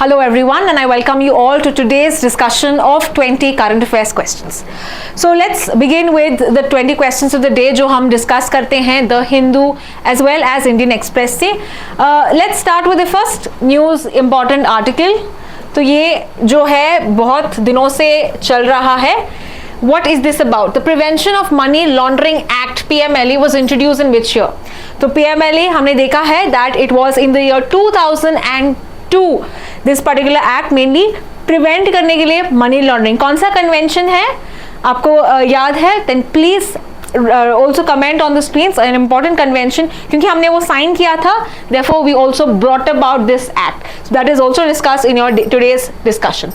Hello everyone, and I welcome you all to today's discussion of 20 current affairs questions. So let's begin with the 20 questions of the day जो हम discuss करते हैं The Hindu as well as Indian Express से. Let's start with the first news important article. तो ये जो है बहुत दिनों से चल रहा है. What is this about? The Prevention of Money Laundering Act PMLA was introduced in which year? तो PMLA हमने देखा है that it was in the year 2002. This particular act mainly prevent करने के लिए मनी लॉन्ड्रिंग. कौन सा कन्वेंशन है आपको याद है? Then please also comment on the screens. An important convention क्योंकि हमने वो साइन किया था. Therefore we also brought about this act. So that is also discussed in your today's discussion.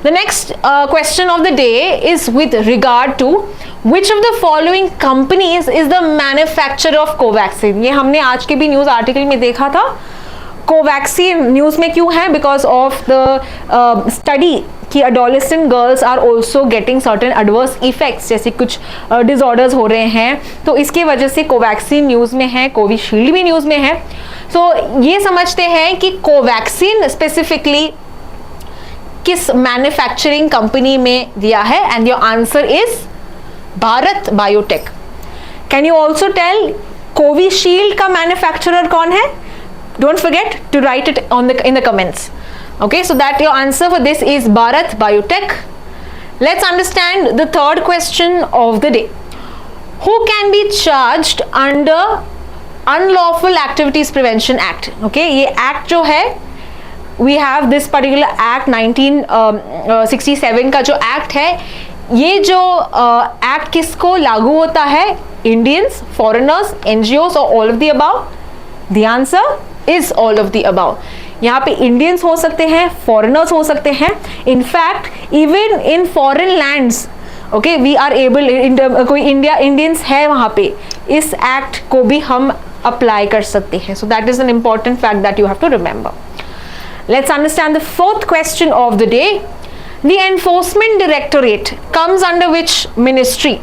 The next question of the day is with regard to which of the following companies is the manufacturer of Covaxin. ये हमने आज के भी news article में देखा था. Covaxin news में क्यों है? बिकॉज ऑफ द स्टडी कि adolescent girls are also getting certain adverse effects, जैसे कुछ डिसऑर्डर्स हो रहे हैं, तो इसकी वजह से कोवैक्सीन न्यूज में है, कोविशील्ड भी न्यूज में है. तो ये समझते हैं कि कोवैक्सीन स्पेसिफिकली किस मैन्युफैक्चरिंग कंपनी में दिया है, and your answer is Bharat Biotech. Can you also tell Covishield का मैन्युफैक्चरर कौन है? Don't forget to write it in the comments. Okay, so that your answer for this is Bharat Biotech. Let's understand the third question of the day. Who can be charged under Unlawful Activities Prevention Act? Okay, ये act जो है, we have this particular act 1967 का जो act है, ये जो act किसको लागू होता है? Indians, foreigners, NGOs or all of the above? The answer is all of the above. यहाँ पे इंडियंस हो सकते हैं, फॉरेनर्स हो सकते हैं. In fact even in foreign lands, okay, we are able, कोई इंडियंस है वहाँ पे, इस एक्ट को भी हम अप्लाई कर सकते हैं. So that is an important fact that you have to remember. Let's understand the fourth question of the day. The enforcement directorate comes under which ministry?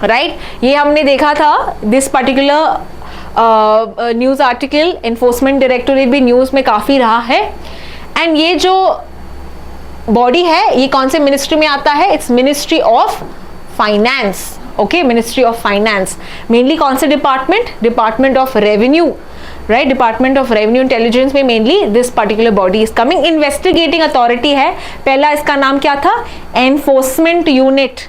Right, ये हमने देखा था. This particular news article enforcement directorate भी news में काफी रहा है. And ये जो बॉडी है, ये कौन से मिनिस्ट्री में आता है? It's ministry of finance. Okay, ministry of finance. Mainly कौन से department? Department of revenue. Right, department of revenue intelligence में mainly this particular body is coming. Investigating authority है. पहला इसका नाम क्या था? Enforcement unit.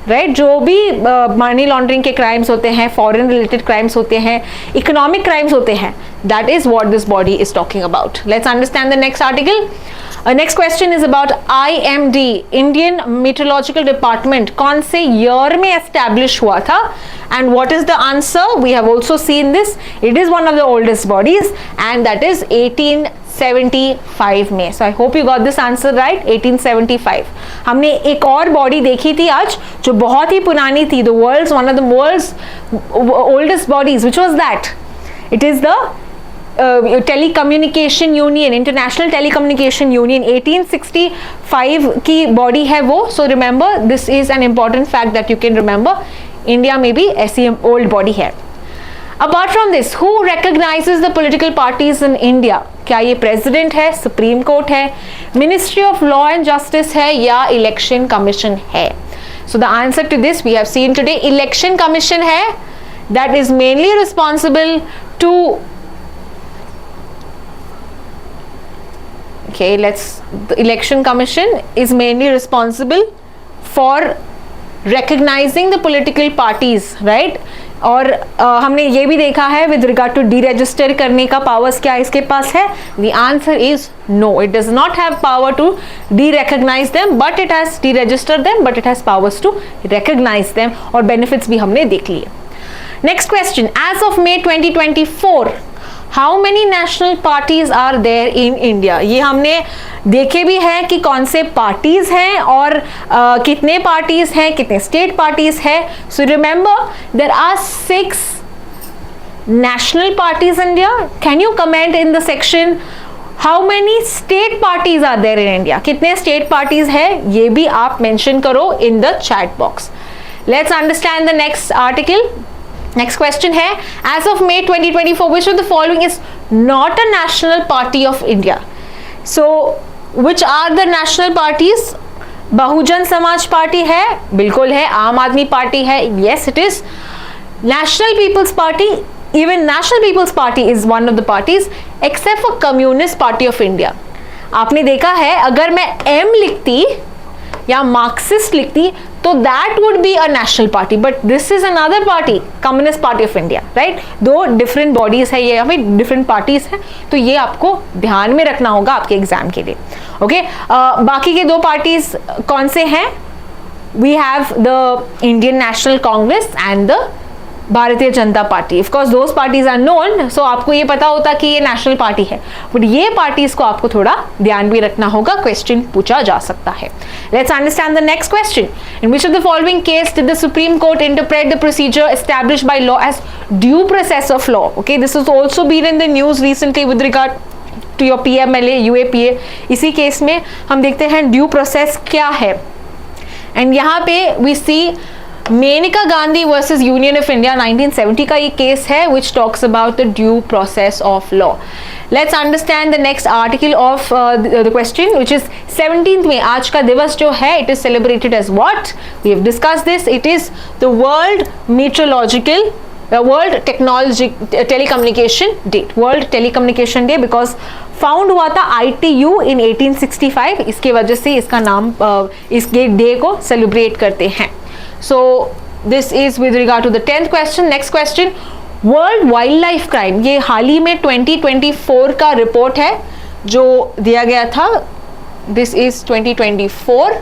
राइट, जो भी मनी लॉन्ड्रिंग के क्राइम्स होते हैं, फॉरेन रिलेटेड क्राइम्स होते हैं, इकोनॉमिक क्राइम्स होते हैं, that is what this body is talking about. Let's understand the next article. Next question is about IMD, Indian meteorological department कौन से ईयर में एस्टैब्लिश हुआ था? And what is the answer? We have also seen this. It is one of the oldest bodies and that is 1875 में. So I hope you got this answer right. 1875. हमने एक और body देखी थी आज जो बहुत ही पुरानी थी. The world's one of the world's oldest bodies. Which was that? It is the telecommunication union, international telecommunication union. 1865 की बॉडी है वो. So remember, this is an important fact that you can remember. India में भी ऐसी old body है. Apart from this, who recognizes the political parties in India? क्या ये president है, सुप्रीम कोर्ट है, ministry of law and justice है, या इलेक्शन कमीशन है? So the answer to this we have seen today. Election commission है. That is mainly responsible to, okay, the election commission is mainly responsible for recognizing the political parties, right? और हमने ये भी देखा है with regard to डीरजिस्टर करने का powers क्या इसके पास है? The answer is no. It does not have power to derecognise them, but it has deregister them, but it has powers to recognise them. और बेनिफिट्स भी हमने देख लिए. Next question. As of May 2024, how many national parties are there in India? ये हमने देखे भी है कि कौन से पार्टीज हैं और कितने पार्टीज हैं, कितने स्टेट पार्टीज हैं. So remember, there are 6 national parties in India. Can you comment in the section how many state parties are there in India? कितने स्टेट पार्टीज है, ये भी आप मेंशन करो in the chat box. Let's understand the next article. Next question है, as of May 2024, which of the following is not a national party of India? So which are the national parties? Bahujan Samaj Party है, बिल्कुल है. आम आदमी party है, yes it is. National People's Party, even National People's Party is one of the parties, except for Communist Party of India. आपने देखा है अगर मैं M लिखती या मार्क्सिस्ट लिखती तो that would be a national party, but this is another party, communist party of India, right. दो डिफरेंट बॉडीज है ये, हमें डिफरेंट पार्टीज हैं, तो ये आपको ध्यान में रखना होगा आपके एग्जाम के लिए. ओके, बाकी के दो पार्टीज कौन से हैं? We have the Indian National Congress and the Bharatiya Janata Party. Of course those parties are known, so आपको ये पता होता कि ये नेशनल पार्टी है, बट ये पार्टीज को आपको थोड़ा ध्यान भी रखना होगा, क्वेश्चन पूछा जा सकता है. Let's understand the next question. In which of the following case did the supreme court interpret the procedure established by law as due process of law? Okay, this is also been in the news recently with regard to your PMLA UAPA. इसी केस में हम देखते हैं due process क्या है, and यहाँ पे we see Maneka Gandhi versus union of India 1970 का ये केस है which talks about the due process of law. Let's understand the next article of the question, which is 17th में. आज का दिवस जो है it is celebrated as what? We have discussed this. It is the World Meteorological World Technology Telecommunication Day. World Telecommunication Day because found हुआ था ITU in 1865. इसके वजह से इसका नाम इस डे को सेलिब्रेट करते हैं. So this is with regard to the 10th question. Next question, World Wildlife Crime. ये हाल ही में 2024 का रिपोर्ट है जो दिया गया था. This is 2024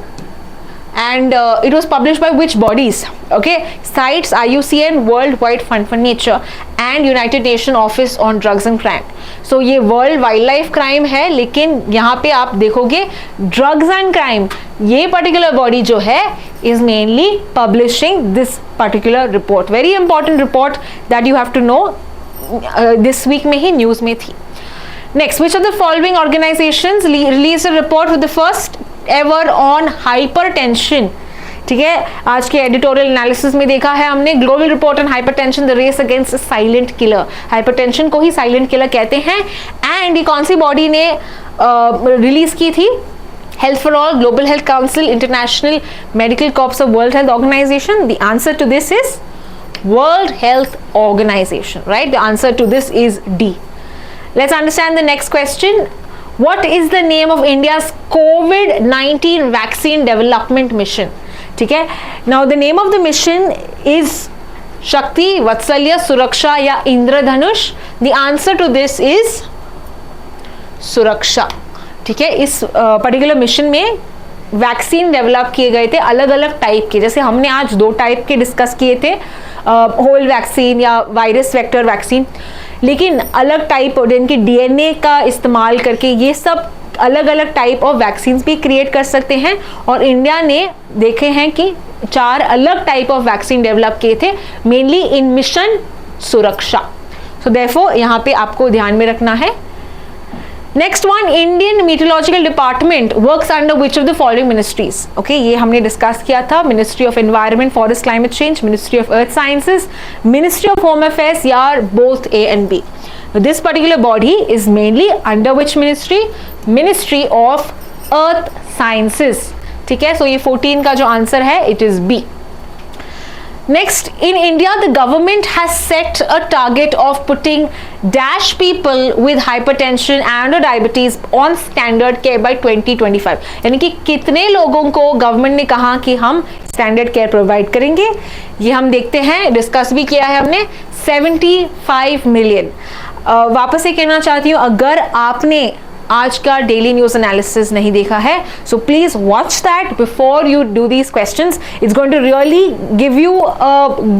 and it was published by which bodies? Okay, CITES, IUCN, World Wide Fund for Nature and United Nations Office on Drugs and Crime. So ये world wildlife लाइफ क्राइम है, लेकिन यहाँ पे आप देखोगे ड्रग्स एंड क्राइम, ये पर्टिकुलर बॉडी जो है is mainly publishing this particular report. Very important report that you have to know, this week में ही न्यूज में थी. Next, which of the following organisations release a report with the first ever on hypertension? ठीक है, आज के editorial analysis में देखा है हमने global report on hypertension, the race against silent killer. Hypertension को ही साइलेंट किलर कहते हैं. एंड ये कौन सी बॉडी ने रिलीज की थी? Health for all, global health council, international medical corps of world health organisation. The answer to this is world health organisation, right. The answer to this is D. Let's understand the next question. What is the name of India's COVID-19 vaccine development mission? ठीक है, now the name of the mission is Shakti, Vatsalya, Suraksha या इंद्रधनुष. The answer to this is सुरक्षा. ठीक है, इस particular mission में vaccine develop किए गए थे अलग अलग टाइप के, जैसे हमने आज 2 टाइप के डिस्कस किए थे, होल वैक्सीन या वायरस वेक्टर वैक्सीन, लेकिन अलग टाइप जिनकी DNA का इस्तेमाल करके ये सब अलग अलग टाइप ऑफ वैक्सीन भी क्रिएट कर सकते हैं. और इंडिया ने देखे हैं कि 4 अलग टाइप ऑफ वैक्सीन डेवलप किए थे, मेनली इन मिशन सुरक्षा. सो देयरफॉर यहाँ पे आपको ध्यान में रखना है. Next one, Indian meteorological department works under which of the following ministries? Okay, ये हमने डिस्कस किया था. Ministry of environment, forest, climate change, ministry of earth sciences, ministry of home affairs, या both A and B. This particular body is mainly under which ministry? Ministry of earth sciences. ठीक है, so ये 14 का जो answer है it is B. Next, in India, the government has set a target of putting dash people with hypertension and diabetes on standard care by 2025. यानी कि कितने लोगों को गवर्नमेंट ने कहा कि हम स्टैंडर्ड केयर प्रोवाइड करेंगे, ये हम देखते हैं, डिस्कस भी किया है हमने. 75 मिलियन. वापस से कहना चाहती हूँ, अगर आपने आज का डेली न्यूज एनालिसिस नहीं देखा है, so please watch that before you do these questions. It's going to really give you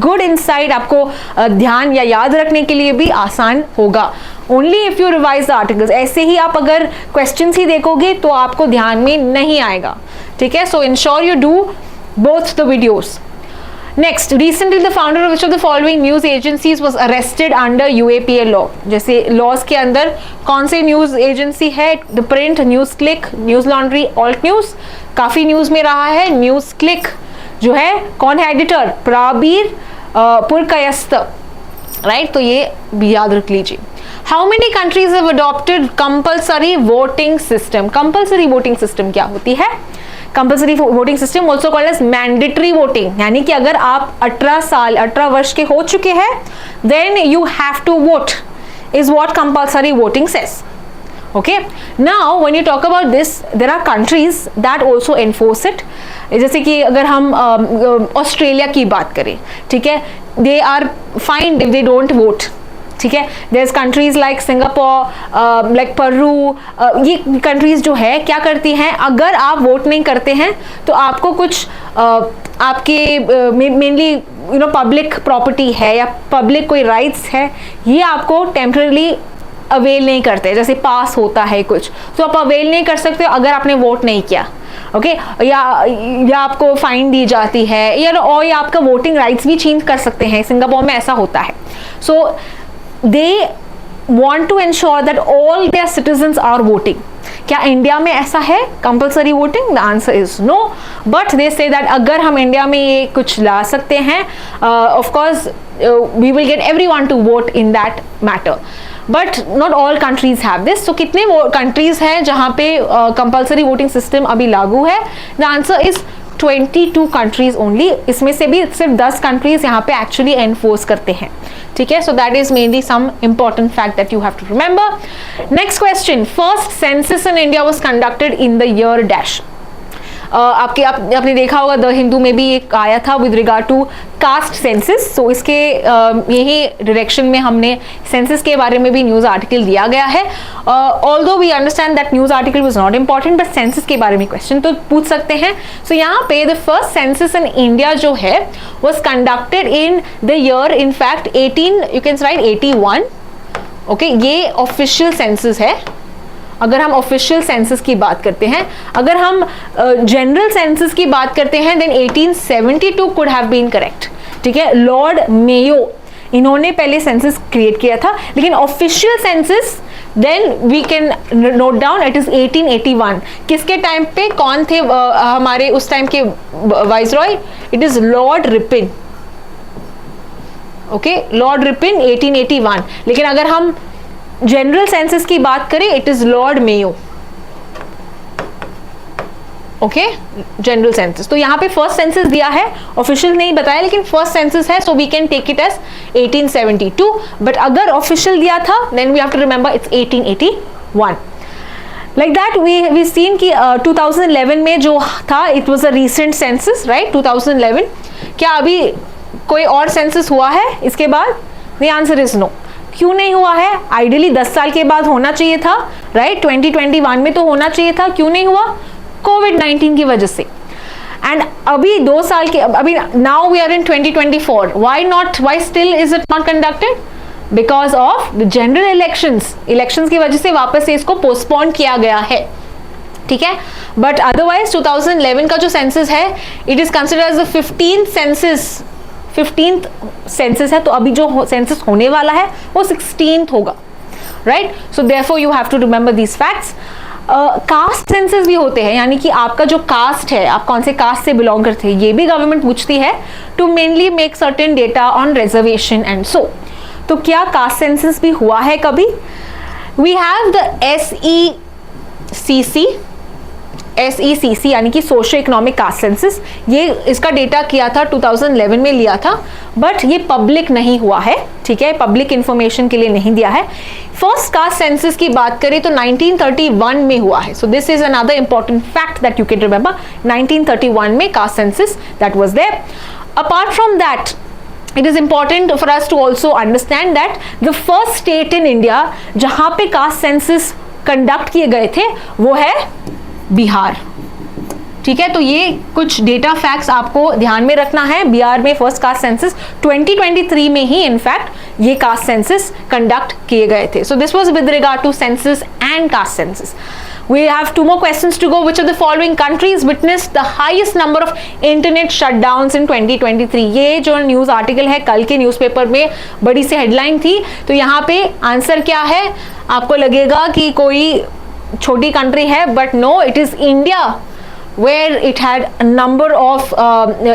good insight. आपको ध्यान या याद रखने के लिए भी आसान होगा. Only if you revise the articles. ऐसे ही आप अगर क्वेश्चंस ही देखोगे तो आपको ध्यान में नहीं आएगा. ठीक है, सो ensure you do both the videos. Next, recently the founder of which of the following news agencies was arrested under UAPA law? जैसे लॉज के अंदर कौन से न्यूज एजेंसी है? The print, news click, news laundry, alt news. काफी news में रहा है न्यूज क्लिक जो है. कौन है एडिटर? प्राबीर पुरकायस्थ, राइट. तो ये भी याद रख लीजिए. How many countries have adopted compulsory voting system? Compulsory voting system क्या होती है? Compulsory voting system also called as mandatory voting, यानी कि अगर आप 18 वर्ष के हो चुके हैं then you have to vote, is what compulsory voting says. Okay, now when you talk about this, there are countries that also enforce it. जैसे कि अगर हम ऑस्ट्रेलिया की बात करें, ठीक है, they are fined if they don't vote. ठीक है, there's countries like Singapore, like Peru, ये कंट्रीज जो है क्या करती हैं, अगर आप वोट नहीं करते हैं तो आपको कुछ आपके mainly you know public property है या पब्लिक कोई राइट्स है, ये आपको टेम्पररी अवेल नहीं करते. जैसे पास होता है कुछ, तो आप अवेल नहीं कर सकते अगर आपने वोट नहीं किया. ओके, या आपको फाइन दी जाती है, या और या आपका वोटिंग राइट्स भी चेंज कर सकते हैं. सिंगापुर में ऐसा होता है. So they want to ensure that all their citizens are voting. क्या इंडिया में ऐसा है compulsory voting? The answer is no, but they say that अगर हम इंडिया में ये कुछ ला सकते हैं, of course we will get everyone to vote in that matter, but not all countries have this. तो कितने कंट्रीज हैं जहां पे कंपल्सरी वोटिंग सिस्टम अभी लागू है? The answer is 22 countries only. इसमें से भी सिर्फ 10 कंट्रीज यहाँ पे एक्चुअली एनफोर्स करते हैं. ठीक है, so that is mainly some important fact that you have to remember. Next question, first census in India was conducted in the year dash. आपने देखा होगा द हिंदू में भी एक आया था with regard to caste census. So इसके यही डायरेक्शन में हमने सेंसस के बारे में भी न्यूज आर्टिकल दिया गया है. Although we understand that news article was not important, but census के बारे में क्वेश्चन तो पूछ सकते हैं. सो यहाँ पे the first census in India जो है was conducted in the year in fact 81. Okay, ये ऑफिशियल सेंसस है. अगर हम ऑफिशियल सेंसस की बात करते हैं, अगर हम जनरल सेंसस की बात करते हैं then 1872 could have been correct. ठीक है, लॉर्ड मेयो इन्होंने पहले सेंसस क्रिएट किया था, लेकिन official census then we can note down it is 1881. किसके टाइम पे, कौन थे हमारे उस टाइम के viceroy? It is Lord Ripon. Okay, Lord Ripon 1881. लेकिन अगर हम जनरल सेंसस की बात करें it is Lord Mayo. Okay, general census. तो यहाँ पे फर्स्ट सेंसस दिया है, ऑफिशियल नहीं बताया, लेकिन फर्स्ट सेंसस है, so we can take it as 1872. But अगर ऑफिशियल दिया था then we have to remember it's 1881. Like that we seen कि 2011 में जो था it was a recent census, right? 2011. क्या अभी कोई और सेंसस हुआ है इसके बाद? The answer is no. क्यों नहीं हुआ है? आइडियली 10 साल के बाद होना चाहिए था, राइट? 2021 में तो होना चाहिए था. क्यों नहीं हुआ? कोविड-19 की वजह से. एंड अभी 2 साल के, अभी now we are in 2024. Why still is it not conducted? Because of the general elections की वजह से वापस से इसको पोस्टपोन किया गया है. ठीक है, बट अदरवाइज 2011 का जो सेंसस है it is considered as the 15th census है. तो अभी जो सेंसस होने वाला है वो 16th होगा, right? So therefore you have to remember these facts. Caste census भी होते हैं, यानी कि आपका जो कास्ट है, आप कौन से कास्ट से बिलोंग करते हैं, ये भी गवर्नमेंट पूछती है to mainly make certain data on reservation and so. तो क्या कास्ट सेंसस भी हुआ है कभी? वी हैव द SECC यानी कि सोशो इकोनॉमिक कास्ट सेंसस. ये इसका डेटा किया था 2011 में लिया था, बट ये पब्लिक नहीं हुआ है. ठीक है, पब्लिक इंफॉर्मेशन के लिए नहीं दिया है. फर्स्ट कास्ट सेंसस की बात करें तो 1931 में हुआ है. So this is another important fact that you can remember. 1931 में caste census that was there. Apart from that it is important for us to also understand that the first state in India जहां पे cast census conduct किए गए थे वो है बिहार. ठीक है, तो ये कुछ डेटा फैक्ट्स आपको ध्यान में रखना है. बिहार में फर्स्ट कास्ट सेंसस 2023 में ही इनफैक्ट ये कास्ट सेंसस कंडक्ट किए गए थे. So this was with regard to census and caste census. We have 2 more questions to go. Which of the following countries witnessed the highest number of internet shutdowns in 2023? ये जो news article है कल के newspaper में बड़ी सी headline थी. तो यहाँ पे आंसर क्या है? आपको लगेगा कि कोई छोटी कंट्री है, but no, it is India where it had a number of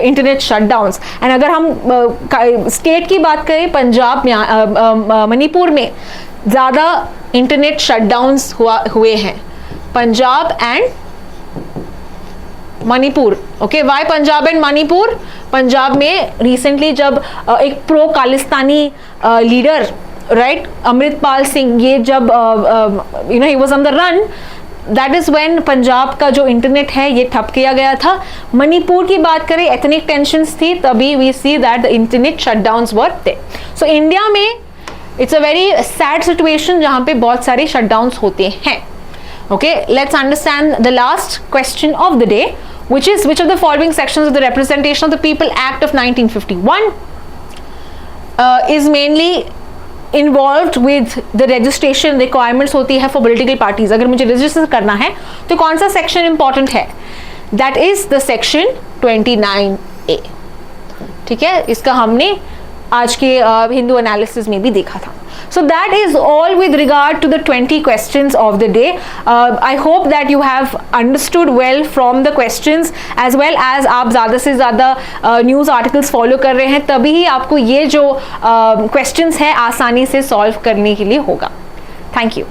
internet shutdowns. and अगर हम स्टेट की बात करें, पंजाब में, मणिपुर में ज़्यादा इंटरनेट शटडाउन्स हुए हैं? Punjab and Manipur. Okay, why Punjab and Manipur? Punjab में रिसेंटली जब एक pro Khalistani leader, right, Amritpal Singh, ये जब ही was on the run, that is when Punjab का जो इंटरनेट है ये ठप किया गया था. मणिपुर की बात करें, एथनिक टेंशंस थी, तभी we see that the internet shutdowns were there. So India में it's a very sad situation जहां पे बहुत सारे शटडाउन्स होते हैं. Okay, let's understand the last question of the day, which is which of the following sections of the Representation of the People Act of 1951 is mainly involved with the registration requirements होती है for political parties. अगर मुझे register करना है तो कौन सा section important है? That is the section 29A. ठीक है, इसका हमने आज के हिंदू एनालिसिस में भी देखा था. So that is all with regard to the 20 questions of the day. I hope that you have understood well from the questions, as well as आप ज़्यादा से ज़्यादा न्यूज़ आर्टिकल्स फॉलो कर रहे हैं, तभी ही आपको ये जो questions हैं आसानी से सॉल्व करने के लिए होगा. Thank you.